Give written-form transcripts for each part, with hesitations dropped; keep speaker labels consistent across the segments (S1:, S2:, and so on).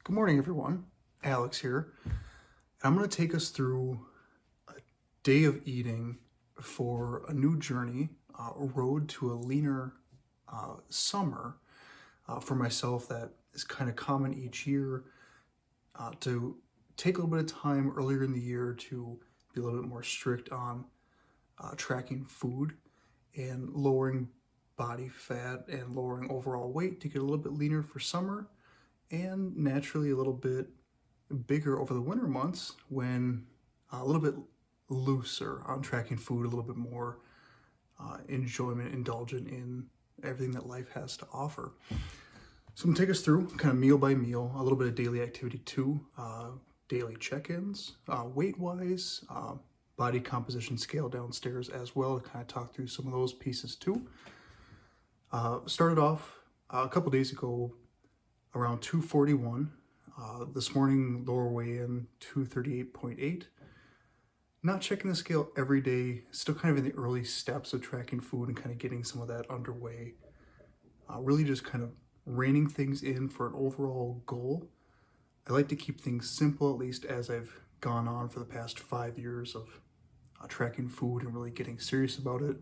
S1: Good morning, everyone. Alex here. I'm going to take us through a day of eating for a new journey, a road to a leaner summer for myself that is kind of common each year to take a little bit of time earlier in the year to be a little bit more strict on tracking food and lowering body fat and lowering overall weight to get a little bit leaner for summer and naturally a little bit bigger over the winter months when a little bit looser on tracking food, a little bit more enjoyment, indulgent in everything that life has to offer. So I'm gonna take us through kind of meal by meal, a little bit of daily activity too, daily check-ins, weight-wise, body composition scale downstairs as well to kind of talk through some of those pieces too. Started off a couple days ago around 241. This morning, lower weigh-in 238.8. Not checking the scale every day, still kind of in the early steps of tracking food and kind of getting some of that underway. Really just kind of reining things in for an overall goal. I like to keep things simple, at least as I've gone on for the past 5 years of tracking food and really getting serious about it.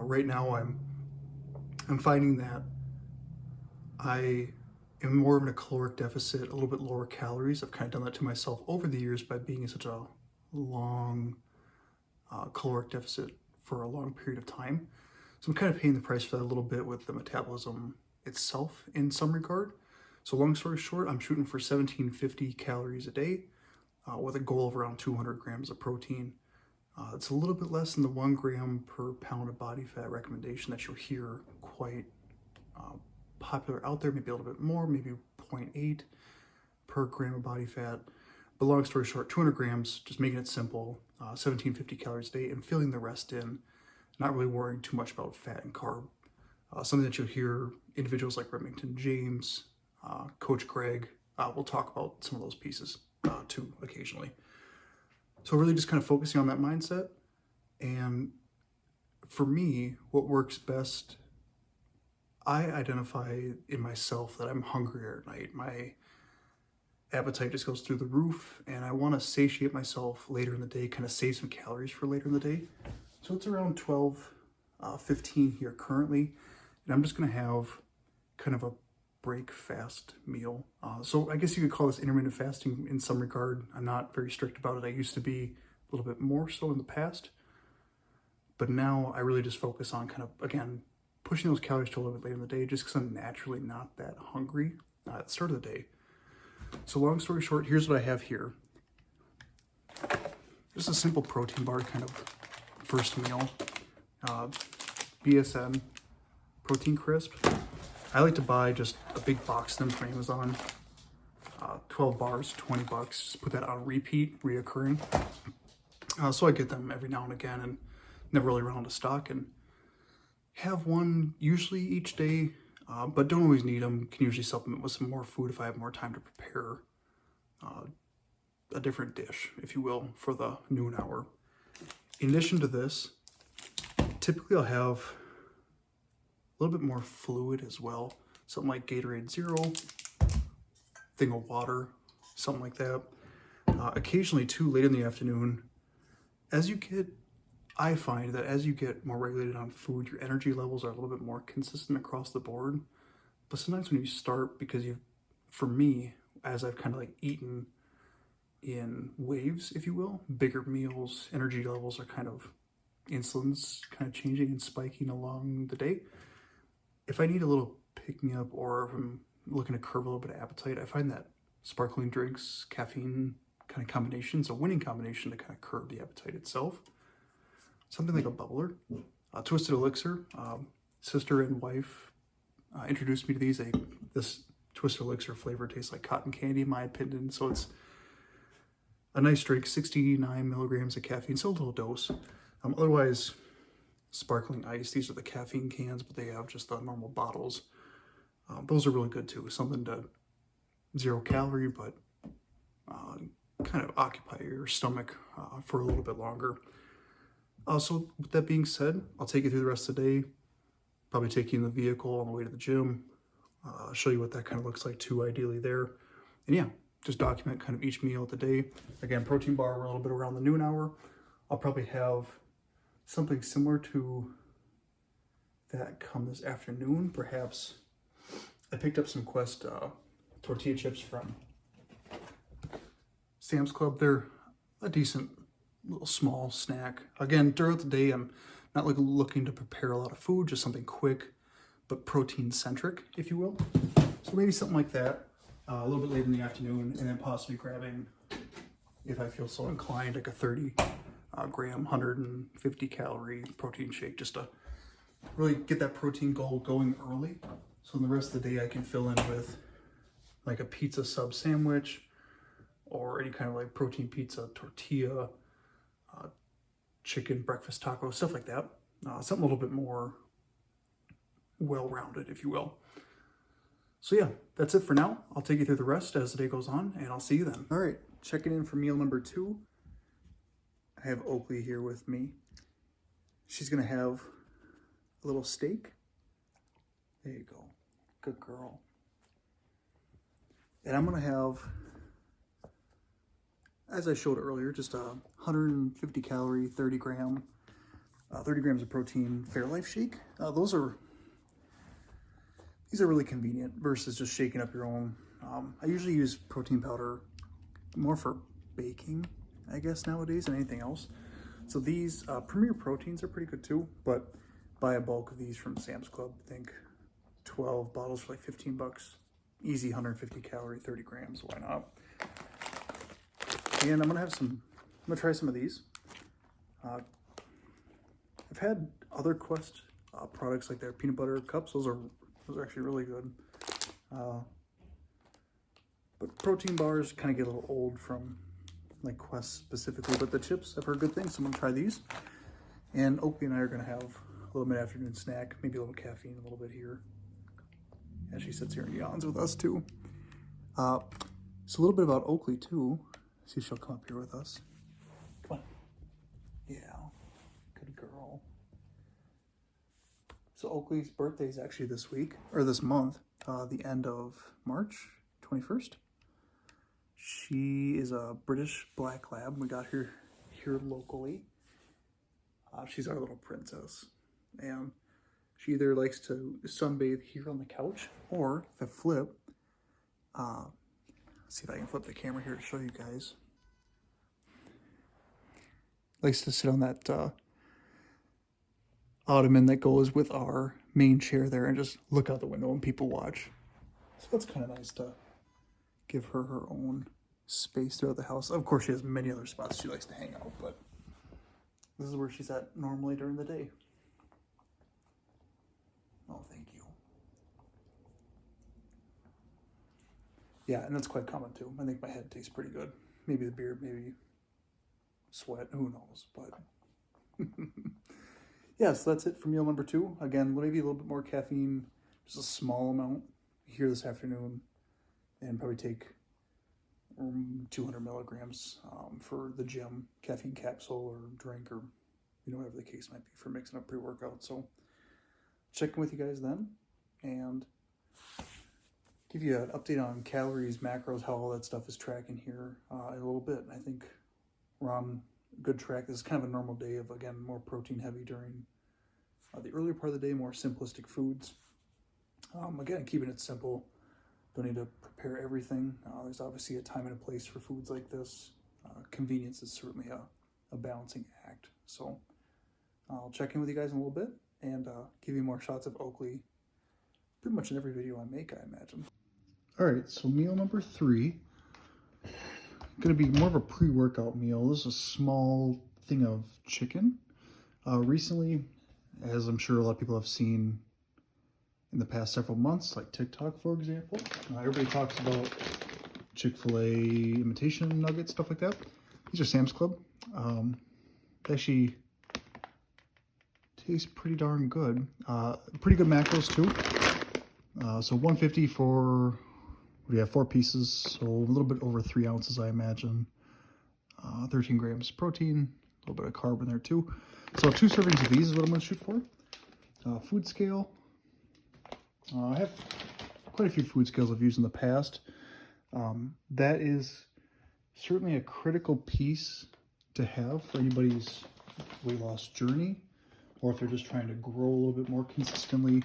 S1: Right now, I'm finding that I am more of in a caloric deficit, a little bit lower calories. I've kind of done that to myself over the years by being in such a long caloric deficit for a long period of time. So I'm kind of paying the price for that a little bit with the metabolism itself in some regard. So long story short, I'm shooting for 1750 calories a day with a goal of around 200 grams of protein. It's a little bit less than the 1 gram per pound of body fat recommendation that you'll hear quite popular out there, maybe a little bit more, maybe 0.8 per gram of body fat. But long story short, 200 grams, just making it simple, 1750 calories a day and filling the rest in, not really worrying too much about fat and carb. Something that you'll hear individuals like Remington James, Coach Greg, will talk about some of those pieces too occasionally. So really just kind of focusing on that mindset. And for me, what works best, I identify in myself that I'm hungrier at night. My appetite just goes through the roof and I want to satiate myself later in the day, kind of save some calories for later in the day. So it's around 12:15 here currently. And I'm just going to have kind of a break fast meal. So I guess you could call this intermittent fasting in some regard. I'm not very strict about it. I used to be a little bit more so in the past. But now I really just focus on kind of, again, pushing those calories to a little bit later in the day just because I'm naturally not that hungry at the start of the day. So long story short, here's what I have here. Just a simple protein bar kind of first meal. BSN protein crisp. I like to buy just a big box of them from Amazon. 12 bars, $20. Just put that on repeat, reoccurring. So I get them every now and again and never really run out of stock and have one usually each day, but don't always need them. Can usually supplement with some more food if I have more time to prepare a different dish, if you will, for the noon hour. In addition to this, typically I'll have a little bit more fluid as well. Something like Gatorade Zero, thing of water, something like that. Occasionally too, late in the afternoon, I find that as you get more regulated on food, your energy levels are a little bit more consistent across the board. But sometimes when you start, because for me, as I've kind of like eaten in waves, if you will, bigger meals, energy levels are kind of, insulin's kind of changing and spiking along the day. If I need a little pick-me-up or if I'm looking to curb a little bit of appetite, I find that sparkling drinks, caffeine kind of combination is a winning combination to kind of curb the appetite itself. Something like a bubbler, Twisted Elixir. Sister and wife introduced me to these. This Twisted Elixir flavor tastes like cotton candy in my opinion. So it's a nice drink, 69 milligrams of caffeine, so a little dose. Otherwise, sparkling ice. These are the caffeine cans, but they have just the normal bottles. Those are really good too. Something to 0 calorie, but kind of occupy your stomach for a little bit longer. So with that being said, I'll take you through the rest of the day, probably take you in the vehicle on the way to the gym, show you what that kind of looks like too, ideally there. And yeah, just document kind of each meal of the day. Again, protein bar, we're a little bit around the noon hour. I'll probably have something similar to that come this afternoon. Perhaps I picked up some Quest tortilla chips from Sam's Club. They're a decent little small snack. Again, throughout the day, I'm not looking to prepare a lot of food, just something quick, but protein-centric, if you will. So maybe something like that, a little bit later in the afternoon, and then possibly grabbing, if I feel so inclined, like a 30 gram, 150 calorie protein shake, just to really get that protein goal going early. So in the rest of the day, I can fill in with like a pizza sub sandwich or any kind of like protein pizza, tortilla, chicken breakfast taco, stuff like that. Something a little bit more well-rounded, if you will. So yeah, that's it for now. I'll take you through the rest as the day goes on, and I'll see you then. All right, checking in for meal number 2. I have Oakley here with me. She's gonna have a little steak. There you go, good girl. And I'm gonna have, as I showed earlier, just a 150 calorie, 30 grams of protein Fairlife shake. These are really convenient versus just shaking up your own. I usually use protein powder more for baking, I guess, nowadays than anything else. So these Premier Proteins are pretty good too, but buy a bulk of these from Sam's Club. I think 12 bottles for like 15 bucks. Easy 150 calorie, 30 grams, why not? And I'm gonna try some of these. I've had other Quest products like their peanut butter cups. Those are actually really good. But protein bars kind of get a little old from like Quest specifically, but the chips, I've heard good things, so I'm gonna try these. And Oakley and I are gonna have a little mid-afternoon snack, maybe a little caffeine, a little bit here. As she sits here and yawns with us too. So a little bit about Oakley too. See if she'll come up here with us. Come on. Yeah, good girl. So Oakley's birthday is actually this week, or this month, the end of March 21st. She is a British black lab. We got her here locally. She's our little princess. And she either likes to sunbathe here on the couch, or if I flip, let's see if I can flip the camera here to show you guys. Likes to sit on that ottoman that goes with our main chair there and just look out the window when people watch. So that's kind of nice to give her her own space throughout the house. Of course, she has many other spots she likes to hang out, but this is where she's at normally during the day. Oh, thank you. Yeah, and that's quite common too. I think my head tastes pretty good. Maybe the beard, maybe sweat, who knows, but yeah, so that's it for meal number 2. Again, maybe a little bit more caffeine, just a small amount here this afternoon, and probably take 200 milligrams for the gym caffeine capsule or drink, or whatever the case might be for mixing up pre-workout. So check in with you guys then and give you an update on calories, macros, how all that stuff is tracking here in a little bit. And I think we're on a good track. This is kind of a normal day of, again, more protein heavy during the earlier part of the day, more simplistic foods. Again, keeping it simple. Don't need to prepare everything. There's obviously a time and a place for foods like this. Convenience is certainly a balancing act. So I'll check in with you guys in a little bit and give you more shots of Oakley pretty much in every video I make, I imagine. All right, so meal number 3. Going to be more of a pre-workout meal. This is a small thing of chicken. Recently, as I'm sure a lot of people have seen in the past several months, like TikTok, for example, everybody talks about Chick-fil-A imitation nuggets, stuff like that. These are Sam's Club. They actually taste pretty darn good. Pretty good macros too. So 150 for, what do you have, 4 pieces, so a little bit over 3 ounces, I imagine. 13 grams of protein, a little bit of carb in there too. So 2 servings of these is what I'm going to shoot for. Food scale. I have quite a few food scales I've used in the past. That is certainly a critical piece to have for anybody's weight loss journey, or if they're just trying to grow a little bit more consistently,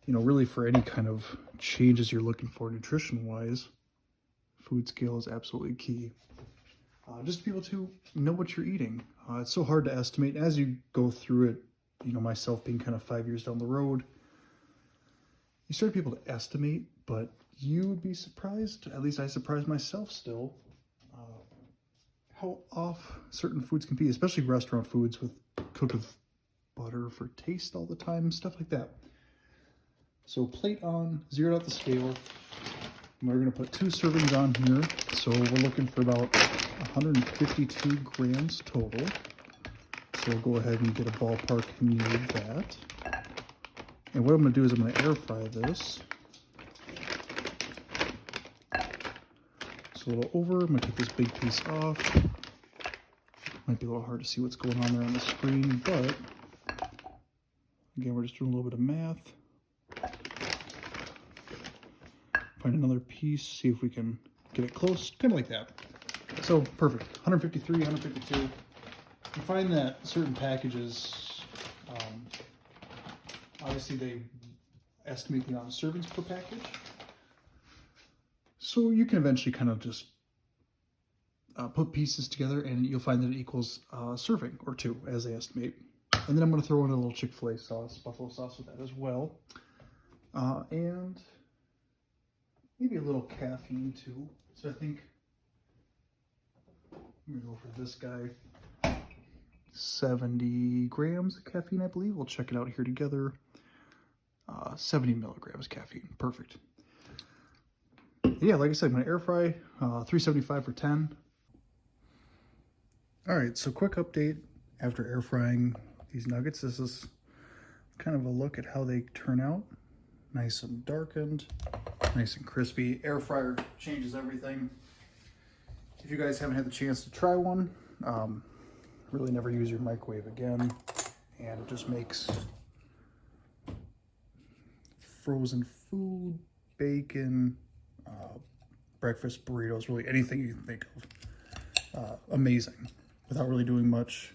S1: really for any kind of changes you're looking for nutrition-wise, food scale is absolutely key. Just to be able to know what you're eating. It's so hard to estimate as you go through it, myself being kind of 5 years down the road, you start to be able to estimate, but you would be surprised, at least I surprise myself still, how off certain foods can be, especially restaurant foods cooked with butter for taste all the time, stuff like that. So plate on, zeroed out the scale. And we're going to put 2 servings on here. So we're looking for about 152 grams total. So we'll go ahead and get a ballpark near that. And what I'm going to do is I'm going to air fry this. So a little over, I'm going to take this big piece off. Might be a little hard to see what's going on there on the screen, but again, we're just doing a little bit of math. Find another piece, see if we can get it close, kind of like that. So perfect, 153, 152. You find that certain packages, obviously they estimate the amount of servings per package. So you can eventually kind of just put pieces together and you'll find that it equals a serving or 2 as they estimate. And then I'm going to throw in a little Chick-fil-A sauce, buffalo sauce with that as well. And maybe a little caffeine too. So I think I'm going to go for this guy. 70 grams of caffeine, I believe. We'll check it out here together. 70 milligrams caffeine. Perfect. Yeah, like I said, I'm going to air fry 375 for 10. All right, so quick update after air frying these nuggets. This is kind of a look at how they turn out. Nice and darkened, nice and crispy. Air fryer changes everything. If you guys haven't had the chance to try one, really never use your microwave again. And it just makes frozen food, bacon, breakfast burritos, really anything you can think of. Amazing, without really doing much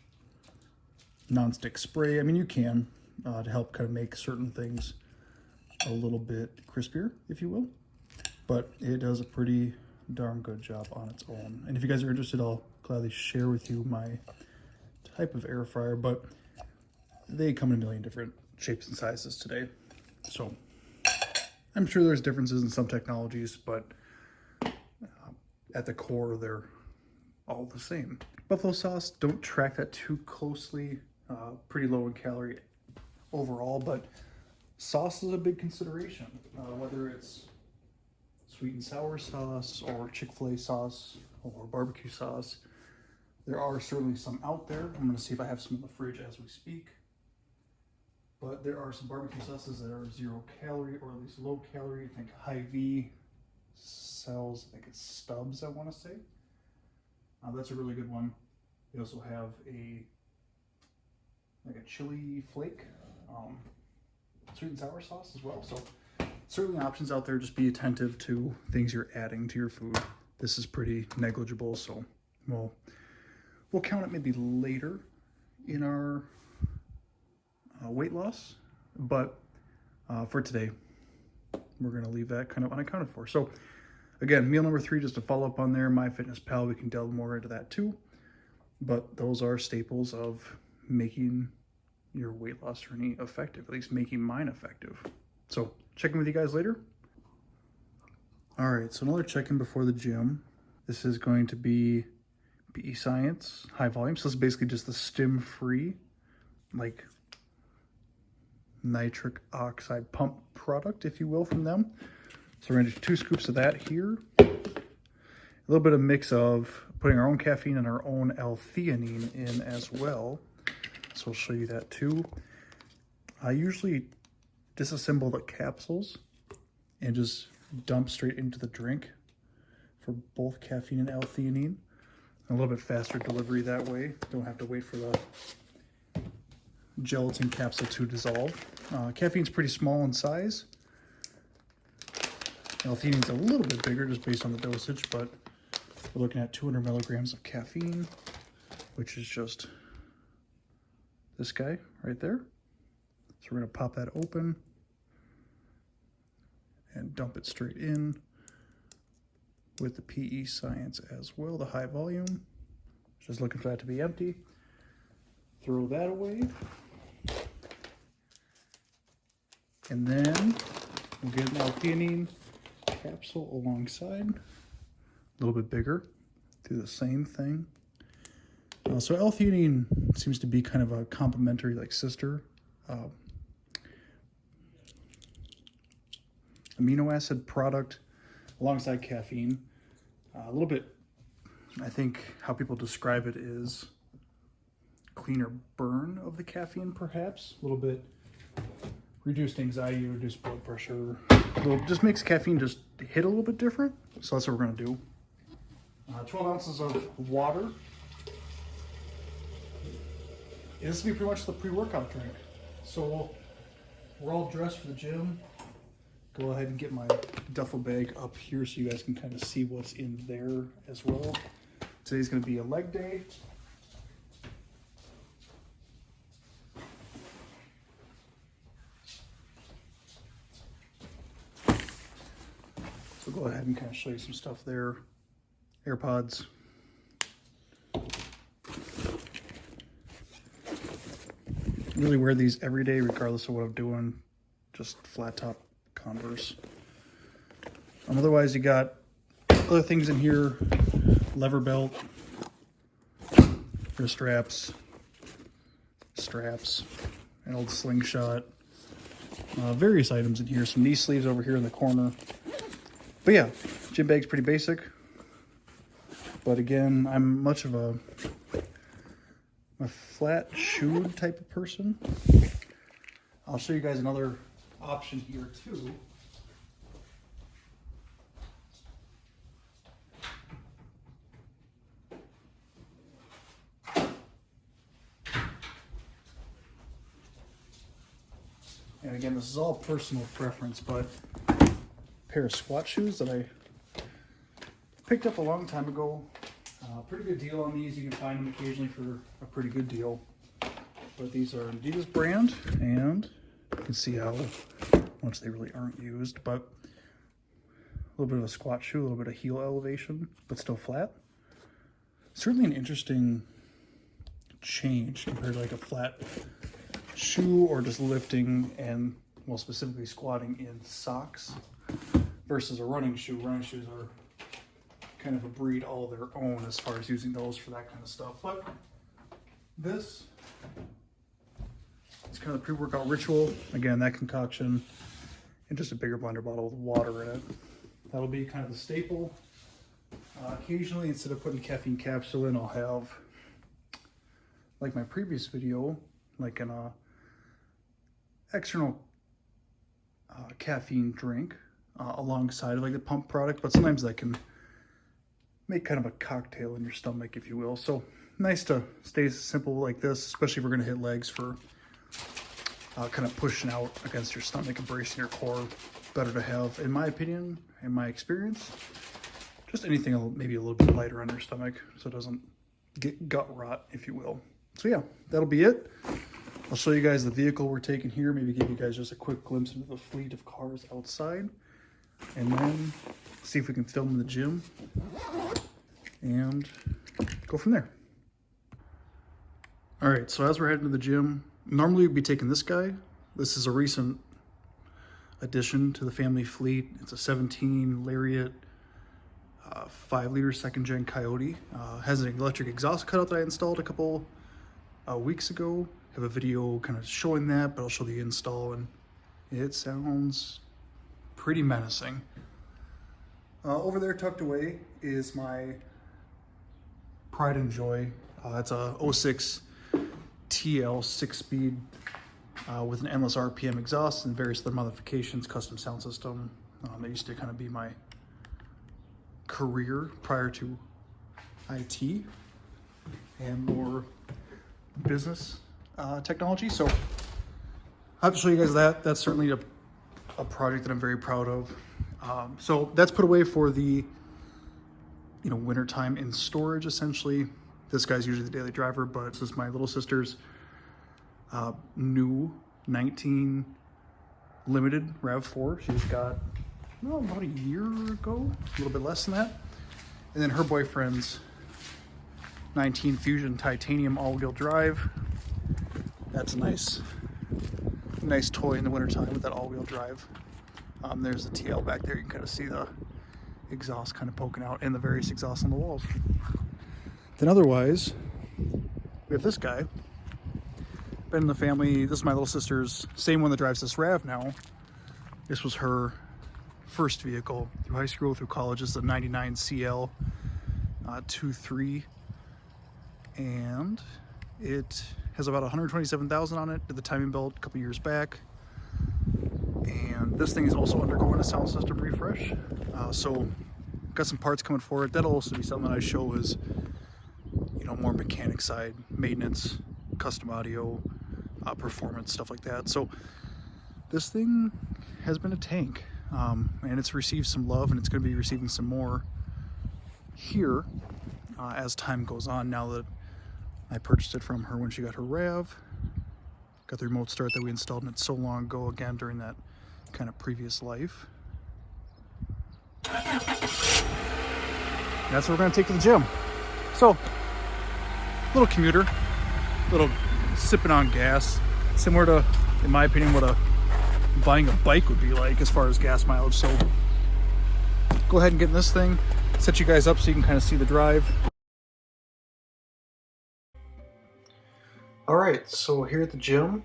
S1: non-stick spray. I mean, you can to help kind of make certain things a little bit crispier, if you will, but it does a pretty darn good job on its own. And if you guys are interested, I'll gladly share with you my type of air fryer, but they come in a million different shapes and sizes today. So I'm sure there's differences in some technologies, but at the core, they're all the same. Buffalo sauce, don't track that too closely. Pretty low in calorie overall, but sauce is a big consideration. Whether it's sweet and sour sauce or Chick-fil-A sauce or barbecue sauce, there are certainly some out there. I'm going to see if I have some in the fridge as we speak. But there are some barbecue sauces that are 0 calorie or at least low calorie. I think Hy-Vee sells, I think it's Stubbs, I want to say. That's a really good one. They also have a chili flake, sweet and sour sauce as well. So certainly options out there. Just be attentive to things you're adding to your food. This is pretty negligible, so we'll count it maybe later in our weight loss, but for today, we're going to leave that kind of unaccounted for. So again, meal number 3, just to follow up on there, MyFitnessPal, we can delve more into that too, but those are staples of making your weight loss journey effective, at least making mine effective. So check in with you guys later. All right, so another check-in before the gym. This is going to be BE Science High Volume. So this is basically just the stim-free, like nitric oxide pump product, if you will, from them. So we're gonna do 2 scoops of that here. A little bit of mix of putting our own caffeine and our own L-theanine in as well. So I'll show you that too. I usually disassemble the capsules and just dump straight into the drink for both caffeine and L-theanine. A little bit faster delivery that way. Don't have to wait for the gelatin capsule to dissolve. Caffeine's pretty small in size. L-theanine's a little bit bigger just based on the dosage, but we're looking at 200 milligrams of caffeine, which is just this guy right there. So we're going to pop that open and dump it straight in with the PE Science as well, the high volume. Just looking for that to be empty. Throw that away. And then we'll get an L-theanine capsule alongside, a little bit bigger, do the same thing. So L-theanine seems to be kind of a complementary like sister amino acid product alongside caffeine. A little bit, I think how people describe it is cleaner burn of the caffeine, perhaps. A little bit reduced anxiety, reduced blood pressure. Just makes caffeine just hit a little bit different. So that's what we're gonna do. 12 ounces of water. This will be pretty much the pre-workout drink. So we're all dressed for the gym. Go ahead and get my duffel bag up here so you guys can kind of see what's in there as well. Today's gonna be a leg day. So go ahead and kind of show you some stuff there. AirPods. Really wear these every day regardless of what I'm doing. Just flat top Converse. Otherwise you got other things in here. Lever belt, wrist straps, an old slingshot, various items in here. Some knee sleeves over here in the corner. But yeah, gym bag's pretty basic. But again, I'm much of a flat shoe type of person. I'll show you guys another option here too. And again, this is all personal preference, but a pair of squat shoes that I picked up a long time ago. Pretty good deal on these. You can find them occasionally for a pretty good deal. But these are Adidas brand, and you can see how much they really aren't used. But a little bit of a squat shoe, a little bit of heel elevation, but still flat. Certainly an interesting change compared to like a flat shoe or just lifting and, well, specifically squatting in socks versus a running shoe. Running shoes are kind of a breed all their own as far as using those for that kind of stuff. But this is kind of the pre-workout ritual. Again, that concoction and just a bigger blender bottle with water in it. That'll be kind of the staple. Occasionally, instead of putting caffeine capsule in, I'll have, like my previous video, like an external caffeine drink alongside of like the pump product, but sometimes that can make kind of a cocktail in your stomach, if you will. So nice to stay simple like this, especially if we're gonna hit legs for kind of pushing out against your stomach and bracing your core. Better to have, in my opinion, in my experience, just anything maybe a little bit lighter on your stomach so it doesn't get gut rot, if you will. So yeah, that'll be it. I'll show you guys the vehicle we're taking here, maybe give you guys just a quick glimpse into the fleet of cars outside, and then see if we can film in the gym and go from there. All right, so as we're heading to the gym, normally we'd be taking this guy. This is a recent addition to the family fleet. It's a 17 Lariat 5-liter second-gen Coyote. Has an electric exhaust cutout that I installed a couple weeks ago. Have a video kind of showing that, but I'll show the install, and it sounds pretty menacing. Over there tucked away is my pride and joy. It's a 06 TL 6-speed with an endless RPM exhaust and various other modifications, custom sound system. That used to kind of be my career prior to IT and more business technology. So I have to show you guys that. That's certainly a project that I'm very proud of. So that's put away for the wintertime in storage, essentially. This guy's usually the daily driver, but this is my little sister's new 19 Limited RAV4. She's got, about a year ago, a little bit less than that. And then her boyfriend's 19 Fusion Titanium all-wheel drive. That's a nice toy in the wintertime with that all-wheel drive. There's the TL back there. You can kind of see the exhaust kind of poking out and the various exhausts on the walls. Then otherwise, we have this guy. Been in the family. This is my little sister's, same one that drives this RAV now. This was her first vehicle through high school, through college. This is a 99 CL 2.3, and it has about 127,000 on it. Did the timing belt a couple years back, and this thing is also undergoing a sound system refresh. So got some parts coming for it. That'll also be something that I show as more mechanic side, maintenance, custom audio, performance, stuff like that. So this thing has been a tank, and it's received some love, and it's going to be receiving some more here as time goes on. Now that I purchased it from her when she got her RAV, got the remote start that we installed in it so long ago, again during that kind of previous life. That's what we're going to take to the gym. So, little commuter, little sipping on gas, similar to, in my opinion, what buying a bike would be like as far as gas mileage. So go ahead and get in this thing, set you guys up so you can kind of see the drive. All right, so here at the gym,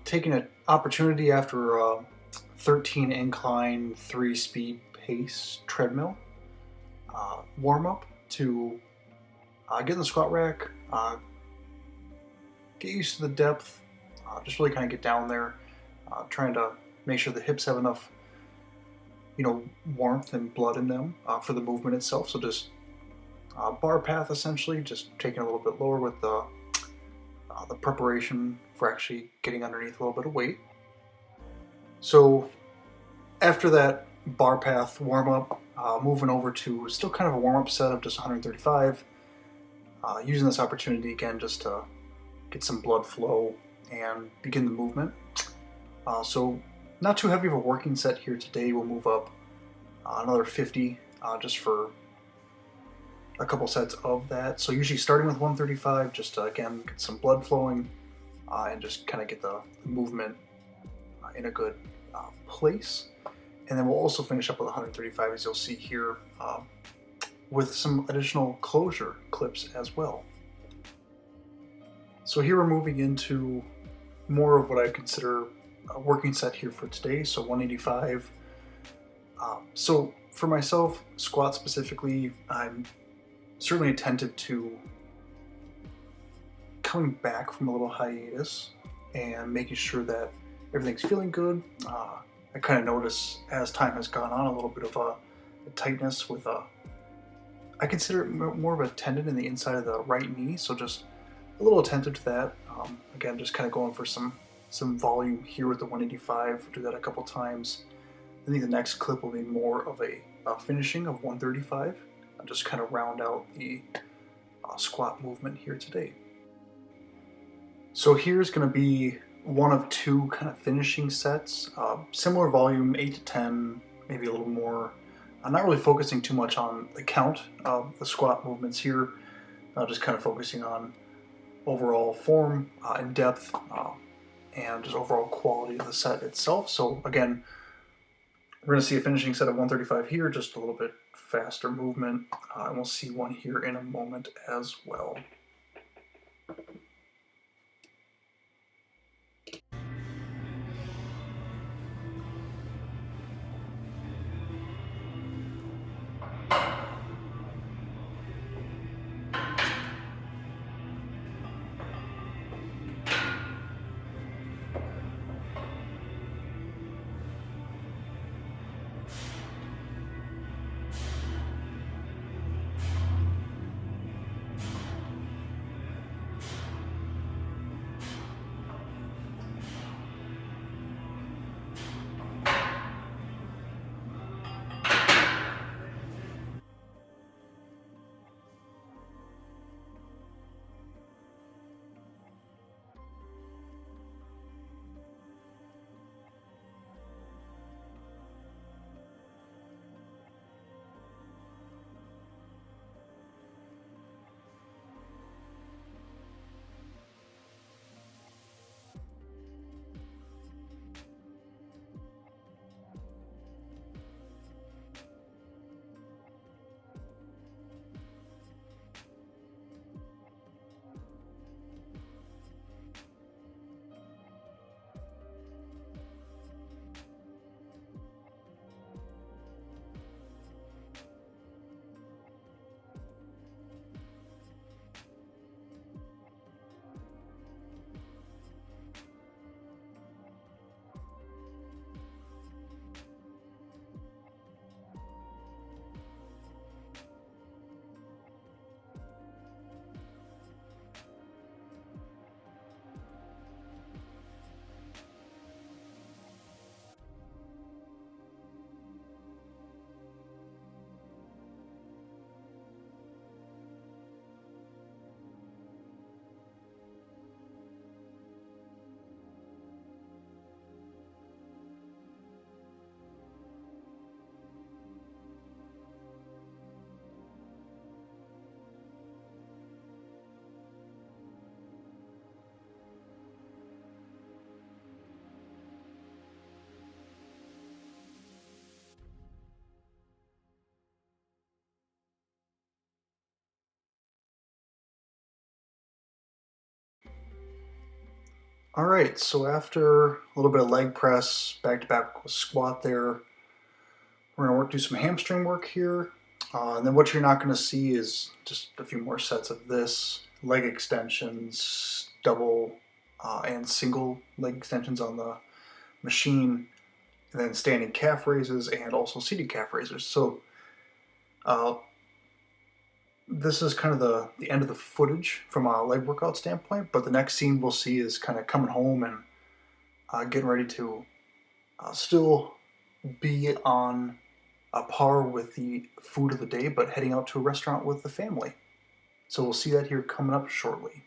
S1: taking an opportunity after a 13 incline, 3-speed pace treadmill warm up to get in the squat rack, get used to the depth, just really kind of get down there, trying to make sure the hips have enough, warmth and blood in them for the movement itself. So just bar path essentially, just taking a little bit lower with the preparation for actually getting underneath a little bit of weight. So after that bar path warm up, moving over to still kind of a warm up set of just 135. Using this opportunity again just to get some blood flow and begin the movement. So not too heavy of a working set here today. We'll move up another 50 just for a couple sets of that. So usually starting with 135, just to again get some blood flowing and just kind of get the movement in a good place. And then we'll also finish up with 135, as you'll see here, with some additional closure clips as well. So here we're moving into more of what I consider a working set here for today, so 185. So for myself, squat specifically, I'm certainly attentive to coming back from a little hiatus and making sure that everything's feeling good. I kind of notice as time has gone on a little bit of a tightness with I consider it more of a tendon in the inside of the right knee, so just a little attentive to that. Again, just kind of going for some volume here with the 185. Do that a couple times. I think the next clip will be more of a finishing of 135. I'll just kind of round out the squat movement here today. So here's going to be one of two kind of finishing sets. Similar volume, 8 to 10, maybe a little more. I'm not really focusing too much on the count of the squat movements here. Just kind of focusing on overall form and depth and just overall quality of the set itself. So again, we're going to see a finishing set of 135 here, just a little bit faster movement, and we'll see one here in a moment as well. All right, so after a little bit of leg press, back to back squat there, we're gonna do some hamstring work here. And then what you're not gonna see is just a few more sets of this, leg extensions, double and single leg extensions on the machine, and then standing calf raises and also seated calf raises. So uh, this is kind of the end of the footage from a leg workout standpoint, but the next scene we'll see is kind of coming home and getting ready to still be on a par with the food of the day, but heading out to a restaurant with the family. So we'll see that here coming up shortly.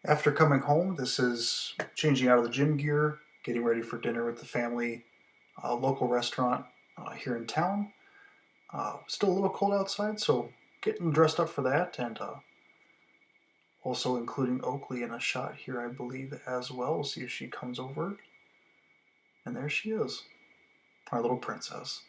S1: After coming home, this is changing out of the gym gear, getting ready for dinner with the family, a local restaurant here in town. Still a little cold outside, so getting dressed up for that, and also including Oakley in a shot here, I believe, as well. We'll see if she comes over. And there she is, our little princess.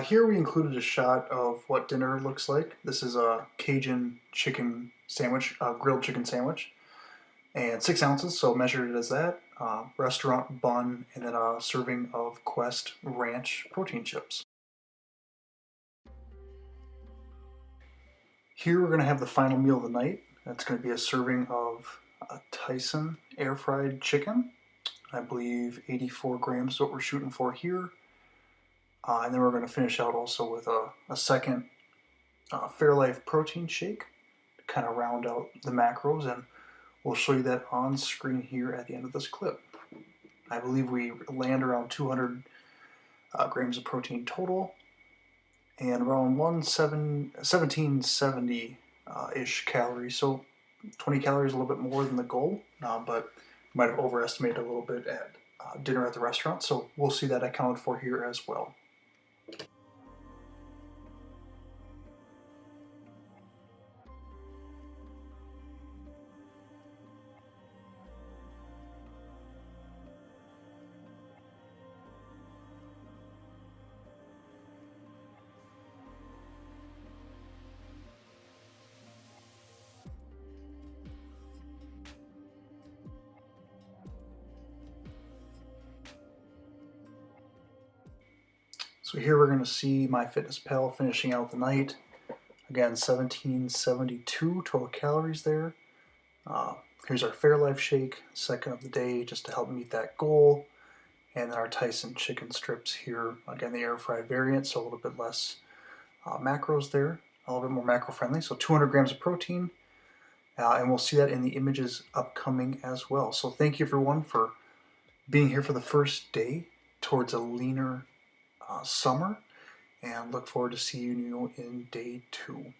S1: Here we included a shot of what dinner looks like. This is a Cajun chicken sandwich, grilled chicken sandwich, and 6 ounces, so measured it as that. Restaurant bun, and then a serving of Quest Ranch protein chips. Here we're going to have the final meal of the night. That's going to be a serving of a Tyson air fried chicken. I believe 84 grams is what we're shooting for here. And then we're going to finish out also with a second Fairlife protein shake to kind of round out the macros, and we'll show you that on screen here at the end of this clip. I believe we land around 200 grams of protein total and around 1770-ish calories. So 20 calories, a little bit more than the goal, but might have overestimated a little bit at dinner at the restaurant. So we'll see that accounted for here as well. So here we're going to see MyFitnessPal finishing out the night. Again, 1772 total calories there. Here's our Fairlife shake, second of the day, just to help meet that goal. And then our Tyson chicken strips here. Again, the air fried variant, so a little bit less macros there, a little bit more macro friendly. So 200 grams of protein. And we'll see that in the images upcoming as well. So thank you everyone for being here for the first day towards a leaner summer, and look forward to seeing you in day 2.